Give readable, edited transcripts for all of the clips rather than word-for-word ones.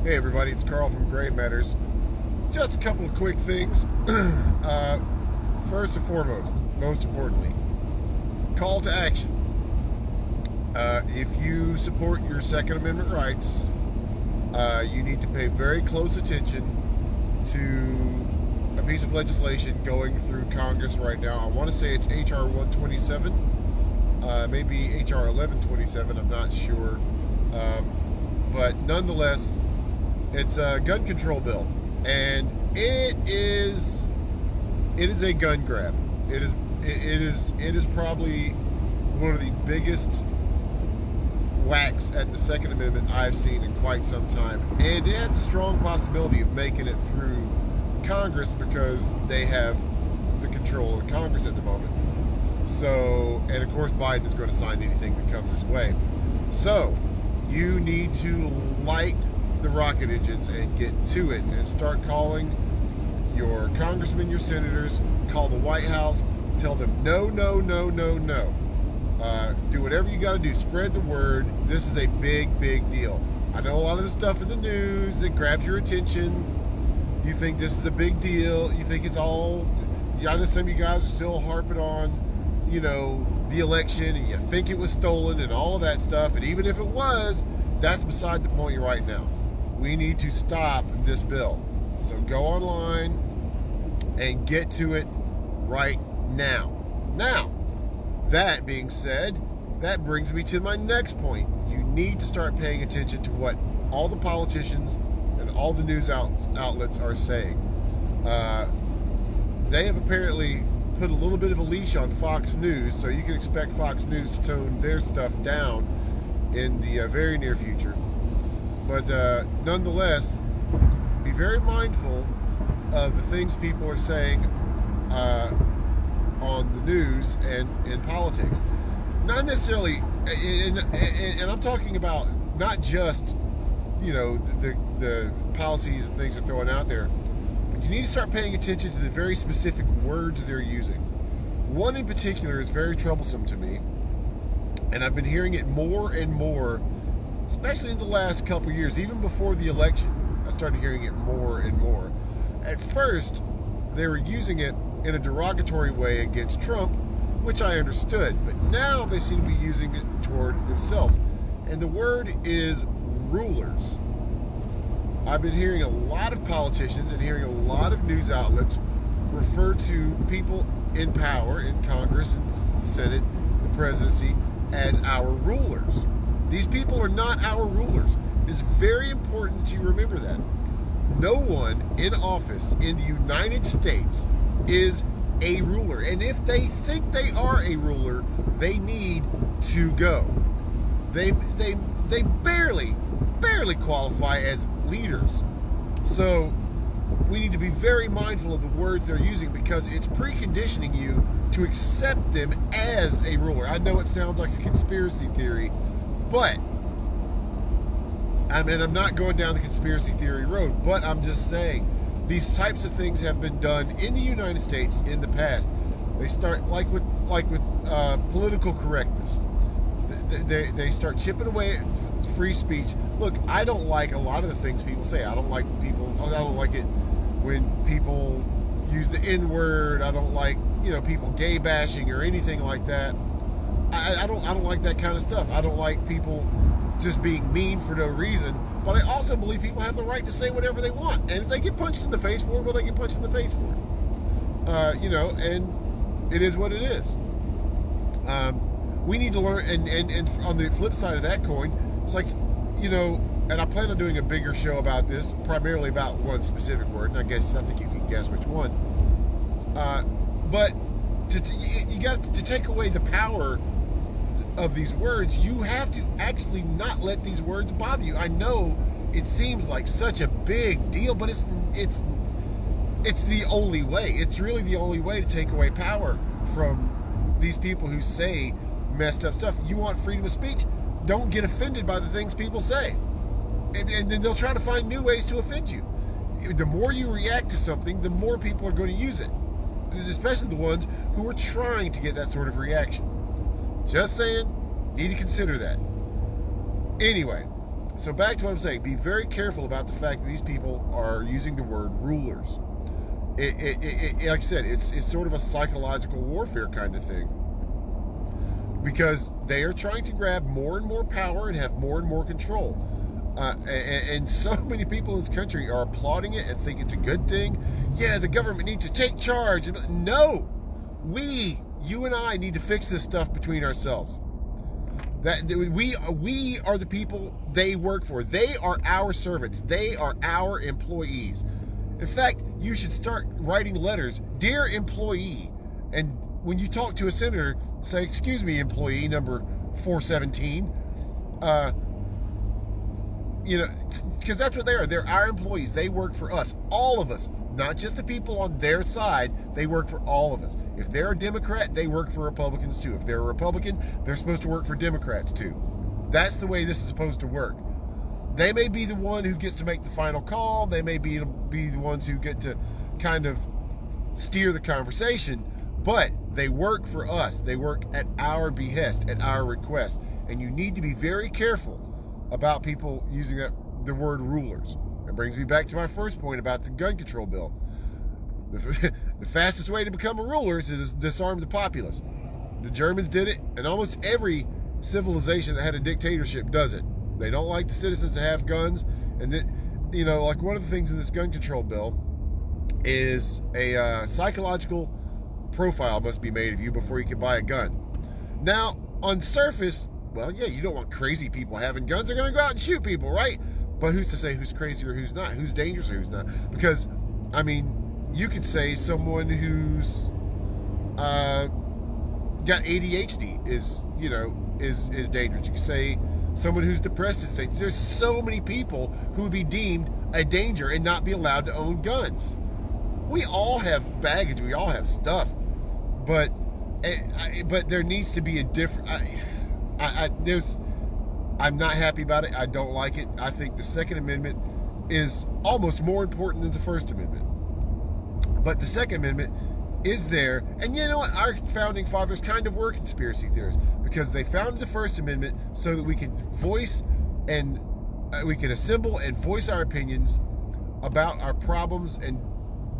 Hey everybody, it's Carl from Gray Matters. Just a couple of quick things. First and foremost, most importantly, call to action. If you support your Second Amendment rights, you need to pay very close attention to a piece of legislation going through Congress right now. I want to say it's H.R. 127, maybe H.R. 1127, I'm not sure. But nonetheless, it's a gun control bill, and it is a gun grab. It is probably one of the biggest whacks at the Second Amendment I've seen in quite some time, and it has a strong possibility of making it through Congress because they have the control of Congress at the moment. So, and of course Biden is going to sign anything that comes his way. So you need to light the rocket engines and get to it and start calling your congressmen, your senators, call the White House, tell them no, no, no, no, no. Do whatever you got to do. Spread the word. This is a big, big deal. I know a lot of the stuff in the news that grabs your attention. You think this is a big deal. You think it's all, I know some of you guys are still harping on, the election, and you think it was stolen and all of that stuff. And even if it was, that's beside the point right now. We need to stop this bill. So go online and get to it right now. Now, that being said, that brings me to my next point. You need to start paying attention to what all the politicians and all the news outlets are saying. They have apparently put a little bit of a leash on Fox News, so you can expect Fox News to tone their stuff down in the very near future. But nonetheless, be very mindful of the things people are saying on the news and in politics. Not necessarily, and I'm talking about not just, the policies and things they're throwing out there, but you need to start paying attention to the very specific words they're using. One in particular is very troublesome to me, and I've been hearing it more and more, especially in the last couple years. Even before the election, I started hearing it more and more. At first, they were using it in a derogatory way against Trump, which I understood, but now they seem to be using it toward themselves. And the word is rulers. I've been hearing a lot of politicians and hearing a lot of news outlets refer to people in power in Congress and Senate, the presidency, as our rulers. These people are not our rulers. It's very important that you remember that. No one in office in the United States is a ruler. And if they think they are a ruler, they need to go. They barely qualify as leaders. So we need to be very mindful of the words they're using because it's preconditioning you to accept them as a ruler. I know it sounds like a conspiracy theory, but I'm not going down the conspiracy theory road, but I'm just saying these types of things have been done in the United States in the past. They start like with political correctness. They start chipping away at free speech. Look, I don't like a lot of the things people say. I don't like it when people use the N-word. I don't like people gay bashing or anything like that. I don't like that kind of stuff. I don't like people just being mean for no reason. But I also believe people have the right to say whatever they want. And if they get punched in the face for it, well, they get punched in the face for it. And it is what it is. We need to learn, and on the flip side of that coin, it's like, and I plan on doing a bigger show about this, primarily about one specific word, and I think you can guess which one. But you got to take away the power of these words. You have to actually not let these words bother you. I know it seems like such a big deal, but it's the only way. It's really the only way to take away power from these people who say messed up stuff. You want freedom of speech? Don't get offended by the things people say. And then they'll try to find new ways to offend you. The more you react to something, the more people are going to use it. Especially the ones who are trying to get that sort of reaction. Just saying, need to consider that. Anyway, So back to what I'm saying, be very careful about the fact that these people are using the word rulers. Like I said, it's sort of a psychological warfare kind of thing, because they are trying to grab more and more power and have more and more control. And so many people in this country are applauding it and think it's a good thing. Yeah, the government needs to take charge. No, you and I need to fix this stuff between ourselves. That we are the people they work for. They are our servants. They are our employees. In fact, you should start writing letters, "Dear employee," and when you talk to a senator, say, "Excuse me, employee number 417." Because that's what they are. They're our employees. They work for us, all of us, not just the people on their side. They work for all of us. If they're a Democrat, they work for Republicans too. If they're a Republican, they're supposed to work for Democrats too. That's the way this is supposed to work. They may be the one who gets to make the final call. They may be the ones who get to kind of steer the conversation, but they work for us. They work at our behest, at our request. And you need to be very careful about people using the word rulers. That brings me back to my first point about the gun control bill. The fastest way to become a ruler is to disarm the populace. The Germans did it, and almost every civilization that had a dictatorship does it. They don't like the citizens to have guns, and like one of the things in this gun control bill is a psychological profile must be made of you before you can buy a gun. Now, on surface, well, yeah, you don't want crazy people having guns. They're going to go out and shoot people, right? But who's to say who's crazy or who's not? Who's dangerous or who's not? Because, I mean, you could say someone who's got ADHD is dangerous. You could say someone who's depressed is dangerous. There's so many people who would be deemed a danger and not be allowed to own guns. We all have baggage. We all have stuff. But there needs to be a different... I'm not happy about it. I don't like it. I think the Second Amendment is almost more important than the First Amendment. But the Second Amendment is there, and you know what? Our founding fathers kind of were conspiracy theorists, because they founded the First Amendment so that we could voice and we can assemble and voice our opinions about our problems and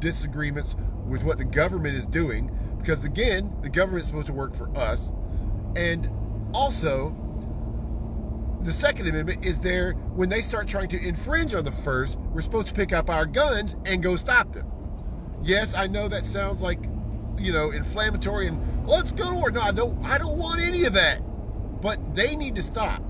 disagreements with what the government is doing, because again, the government is supposed to work for us. And also, the Second Amendment is there when they start trying to infringe on the First. We're supposed to pick up our guns and go stop them. Yes, I know that sounds like, inflammatory and let's go to war. No, I don't want any of that. But they need to stop.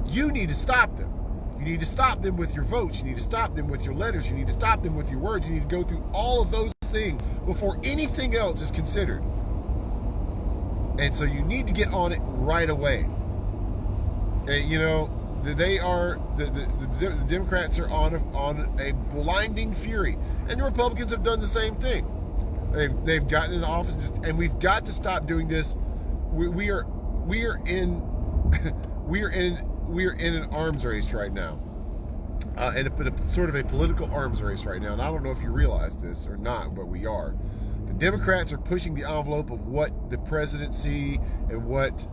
You need to stop them. You need to stop them with your votes. You need to stop them with your letters. You need to stop them with your words. You need to go through all of those things before anything else is considered. And so you need to get on it right away. And, they are the Democrats are on a blinding fury, and the Republicans have done the same thing. They've gotten into office, and we've got to stop doing this. We are in an arms race right now, and a sort of a political arms race right now. And I don't know if you realize this or not, but we are. The Democrats are pushing the envelope of what the presidency and what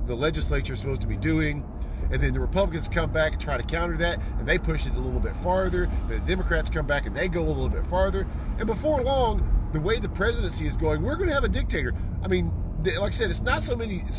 the legislature is supposed to be doing, and then the Republicans come back and try to counter that, and they push it a little bit farther. The Democrats come back and they go a little bit farther, and before long, the way the presidency is going, we're going to have a dictator. I mean, like I said, it's not so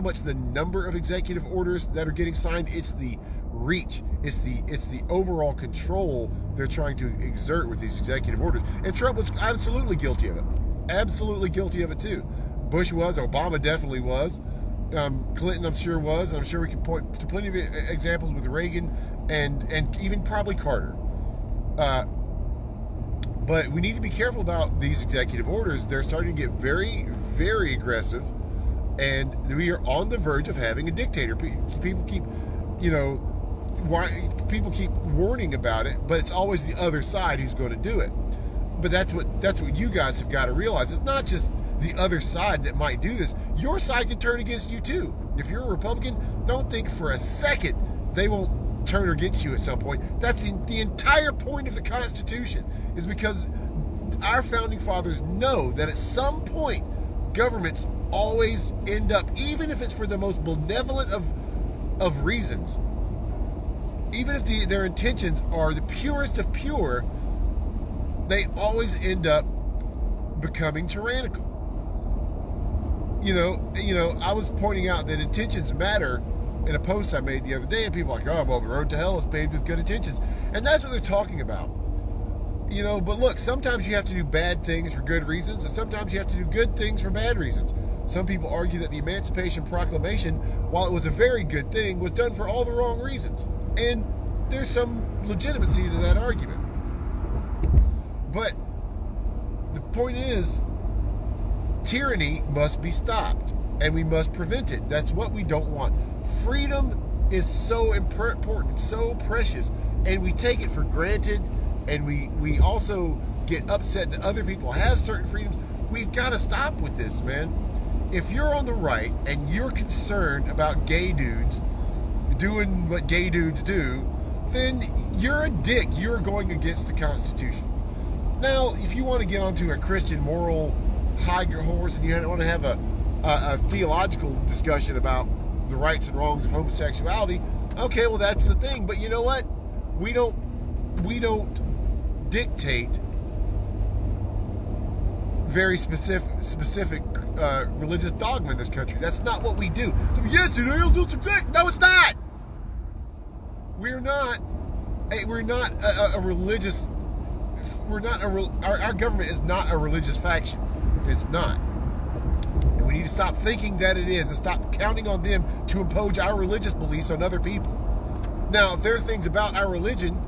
much the number of executive orders that are getting signed, it's the reach, it's the overall control they're trying to exert with these executive orders. And Trump was absolutely guilty of it too. Bush was, Obama definitely was, Clinton I'm sure was, and I'm sure we can point to plenty of examples with Reagan and even probably Carter. But we need to be careful about these executive orders. They're starting to get very, very aggressive, and we are on the verge of having a dictator. People keep, people keep warning about it, but it's always the other side who's going to do it. But that's what you guys have got to realize. It's not just the other side that might do this. Your side can turn against you too. If you're a Republican, don't think for a second they won't turn against you at some point. That's the entire point of the Constitution, is because our founding fathers know that at some point governments always end up, even if it's for the most benevolent of reasons, even if their intentions are the purest of pure, they always end up becoming tyrannical. I was pointing out that intentions matter in a post I made the other day, and people are like, oh, well, the road to hell is paved with good intentions. And that's what they're talking about. But look, sometimes you have to do bad things for good reasons, and sometimes you have to do good things for bad reasons. Some people argue that the Emancipation Proclamation, while it was a very good thing, was done for all the wrong reasons. And there's some legitimacy to that argument. But the point is, tyranny must be stopped, and we must prevent it. That's what we don't want. Freedom is so important, so precious, and we take it for granted, and we also get upset that other people have certain freedoms. We've got to stop with this, man. If you're on the right and you're concerned about gay dudes doing what gay dudes do, then you're a dick. You're going against the Constitution. Now, if you want to get onto a Christian moral high horse and you want to have a theological discussion about the rights and wrongs of homosexuality, okay, well, that's the thing. But you know what? We don't dictate very specific religious dogma in this country. That's not what we do. So, yes, it is. No, it's not. We're not a religious. Our government is not a religious faction. It's not. And we need to stop thinking that it is, and stop counting on them to impose our religious beliefs on other people. Now, if there are things about our religion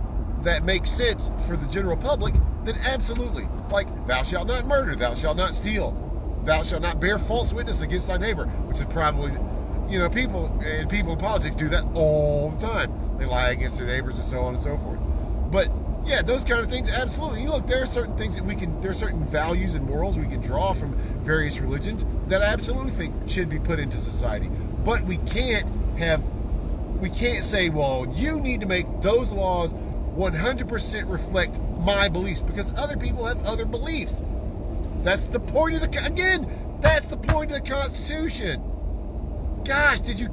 that make sense for the general public, then absolutely. Like, thou shalt not murder, thou shalt not steal, thou shalt not bear false witness against thy neighbor, which is probably, people in politics do that all the time. They lie against their neighbors and so on and so forth. But yeah, those kind of things, absolutely. Look, there are certain things that there are certain values and morals we can draw from various religions that I absolutely think should be put into society. But we can't say, well, you need to make those laws 100% reflect my beliefs, because other people have other beliefs. That's the point of that's the point of the Constitution. Gosh, did you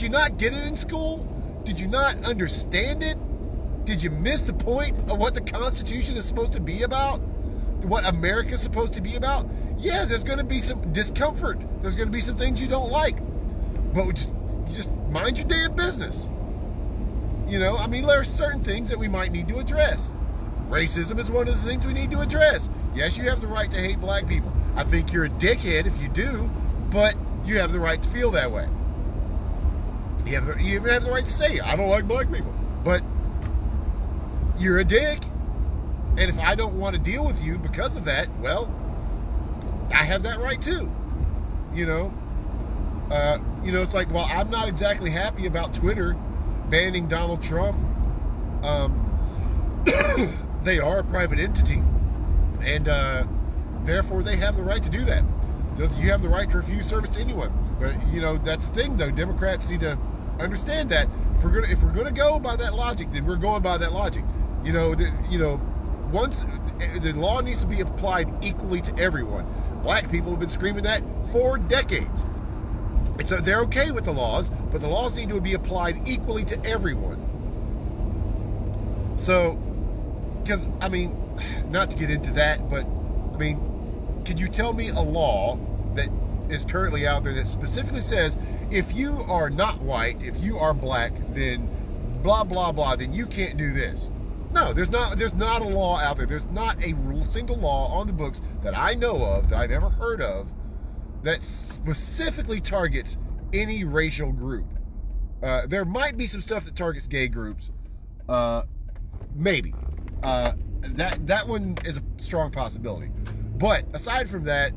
not get it in school? Did you not understand it? Did you miss the point of what the Constitution is supposed to be about? What America's supposed to be about? Yeah, there's going to be some discomfort. There's going to be some things you don't like. But just mind your damn business. There are certain things that we might need to address. Racism is one of the things we need to address. Yes, you have the right to hate black people. I think you're a dickhead if you do, but you have the right to feel that way. You even have the right to say, I don't like black people. But you're a dick. And if I don't want to deal with you because of that, well, I have that right too. It's like, well, I'm not exactly happy about Twitter banning Donald Trump. They are a private entity, and therefore they have the right to do that. So you have the right to refuse service to anyone. But that's the thing, though. Democrats need to understand that if we're gonna go by that logic, then we're going by that logic. Once the law needs to be applied equally to everyone. Black people have been screaming that for decades. So they're okay with the laws, but the laws need to be applied equally to everyone. So, because, not to get into that, but, could you tell me a law that is currently out there that specifically says, if you are not white, if you are black, then blah, blah, blah, then you can't do this? No, there's not a law out there. There's not a single law on the books that I know of, that I've ever heard of, that specifically targets any racial group. There might be some stuff that targets gay groups. Maybe. That one is a strong possibility. But aside from that,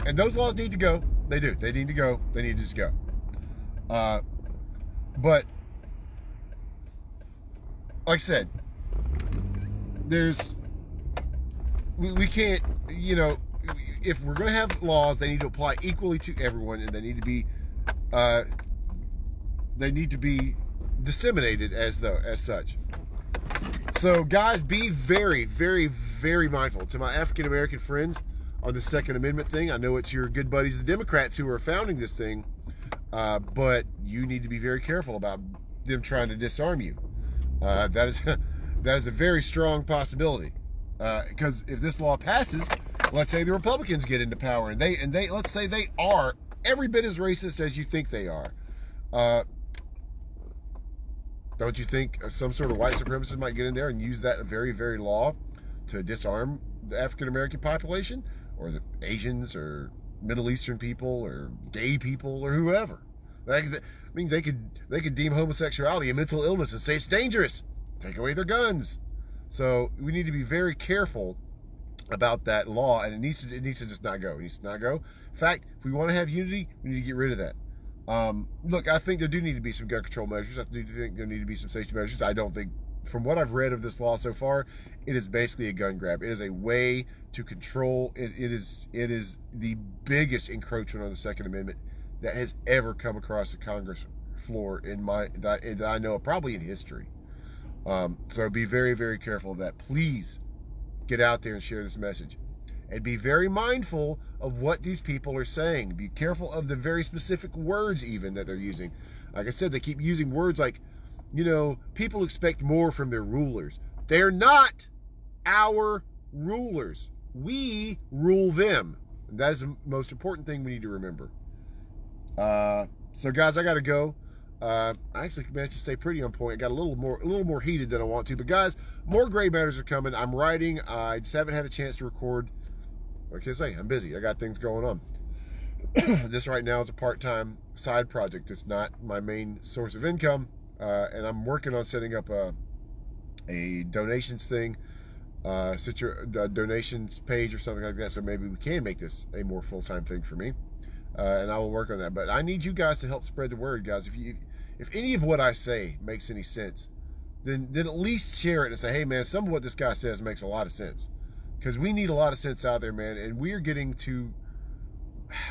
and those laws need to go. They do. They need to go. They need to just go. But like I said, we can't, if we're going to have laws, they need to apply equally to everyone, and they need to be disseminated as such. So guys, be very, very, very mindful. To my African American friends on the Second Amendment thing, I know it's your good buddies, the Democrats, who are founding this thing, but you need to be very careful about them trying to disarm you. That is that is a very strong possibility. Because if this law passes, let's say the Republicans get into power, and they let's say they are every bit as racist as you think they are. Don't you think some sort of white supremacist might get in there and use that very, very law to disarm the African American population, or the Asians, or Middle Eastern people, or gay people, or whoever? I mean, they could deem homosexuality a mental illness and say it's dangerous. Take away their guns. So we need to be very careful about that law, and it needs to just not go. It needs to not go. In fact, if we want to have unity, we need to get rid of that. Look, I think there do need to be some gun control measures. I do think there need to be some safety measures. I don't think, from what I've read of this law so far, it is basically a gun grab. It is a way to control. It is the biggest encroachment on the Second Amendment that has ever come across the Congress floor that I know of, probably in history. So be very, very careful of that. Please get out there and share this message. And be very mindful of what these people are saying. Be careful of the very specific words even that they're using. Like I said, they keep using words like, people expect more from their rulers. They're not our rulers. We rule them. And that is the most important thing we need to remember. So guys, I got to go. I actually managed to stay pretty on point. It got a little more heated than I want to. But guys, more Gray Matters are coming. I'm writing. I just haven't had a chance to record. What can I say? I'm busy. I got things going on. This right now is a part-time side project. It's not my main source of income. And I'm working on setting up a donations thing, donations page or something like that. So maybe we can make this a more full-time thing for me. And I will work on that. But I need you guys to help spread the word, guys. If any of what I say makes any sense, then at least share it and say, hey, man, some of what this guy says makes a lot of sense. Because we need a lot of sense out there, man. And we're getting to,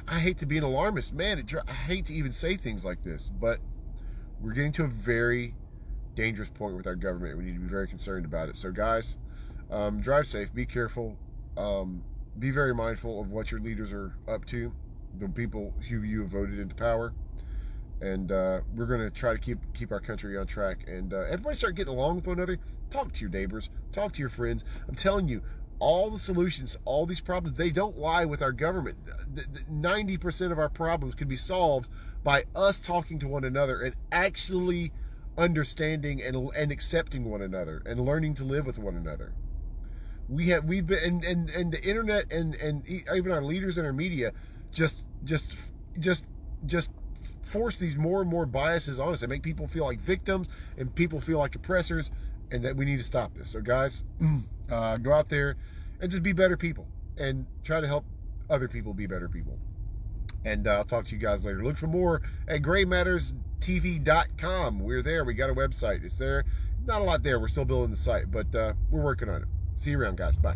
I hate to be an alarmist, man. I hate to even say things like this, but we're getting to a very dangerous point with our government. We need to be very concerned about it. So, guys, drive safe. Be careful. Be very mindful of what your leaders are up to, the people who you have voted into power. And we're going to try to keep our country on track. And everybody start getting along with one another. Talk to your neighbors. Talk to your friends. I'm telling you, all the solutions, all these problems, they don't lie with our government. 90% of our problems can be solved by us talking to one another and actually understanding and accepting one another and learning to live with one another. We've been and the internet and even our leaders and our media just force these more and more biases on us. They make people feel like victims and people feel like oppressors, and that we need to stop this. So guys, go out there and just be better people and try to help other people be better people. And I'll talk to you guys later. Look for more at graymatterstv.com. We're there. We got a website. It's there. Not a lot there. We're still building the site, but we're working on it. See you around, guys. Bye.